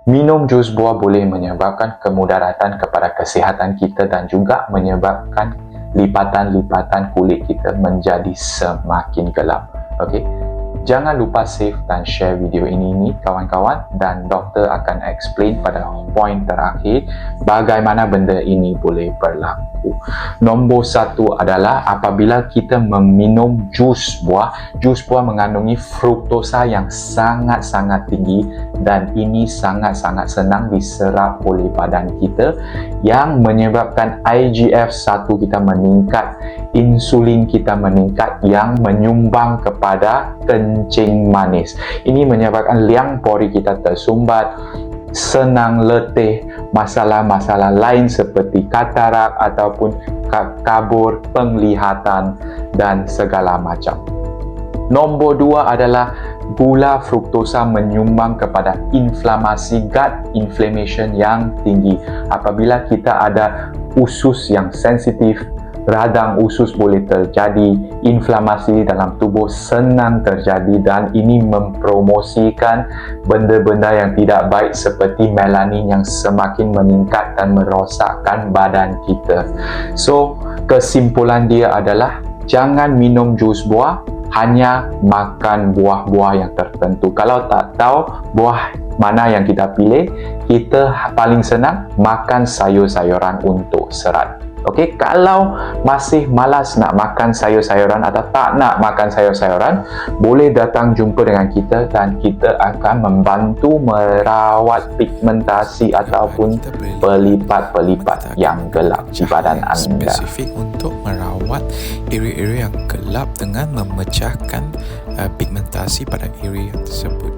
Minum jus buah boleh menyebabkan kemudaratan kepada kesihatan kita dan juga menyebabkan lipatan-lipatan kulit kita menjadi semakin gelap. Okey. Jangan lupa save dan share video ini kawan-kawan, dan doktor akan explain pada poin terakhir bagaimana benda ini boleh berlaku. Nombor 1 adalah apabila kita meminum jus buah mengandungi fruktosa yang sangat-sangat tinggi, dan ini sangat-sangat senang diserap oleh badan kita yang menyebabkan IGF-1 kita meningkat, insulin kita meningkat yang menyumbang kepada kencing manis. Ini menyebabkan liang pori kita tersumbat, senang letih, masalah-masalah lain seperti katarak ataupun kabur penglihatan dan segala macam. Nombor 2 adalah gula fruktosa menyumbang kepada inflamasi gut inflammation yang tinggi. Apabila kita ada usus yang sensitif, radang usus boleh terjadi, inflamasi dalam tubuh senang terjadi, dan ini mempromosikan benda-benda yang tidak baik seperti melanin yang semakin meningkat dan merosakkan badan kita. So, kesimpulan dia adalah jangan minum jus buah, hanya makan buah-buah yang tertentu. Kalau tak tahu buah mana yang kita pilih, kita paling senang makan sayur-sayuran untuk serat. Okey, kalau masih malas nak makan sayur-sayuran atau tak nak makan sayur-sayuran, boleh datang jumpa dengan kita dan kita akan membantu merawat pigmentasi ataupun pelipat-pelipat yang gelap di badan anda. Spesifik untuk merawat area-area yang gelap dengan memecahkan pigmentasi pada area tersebut.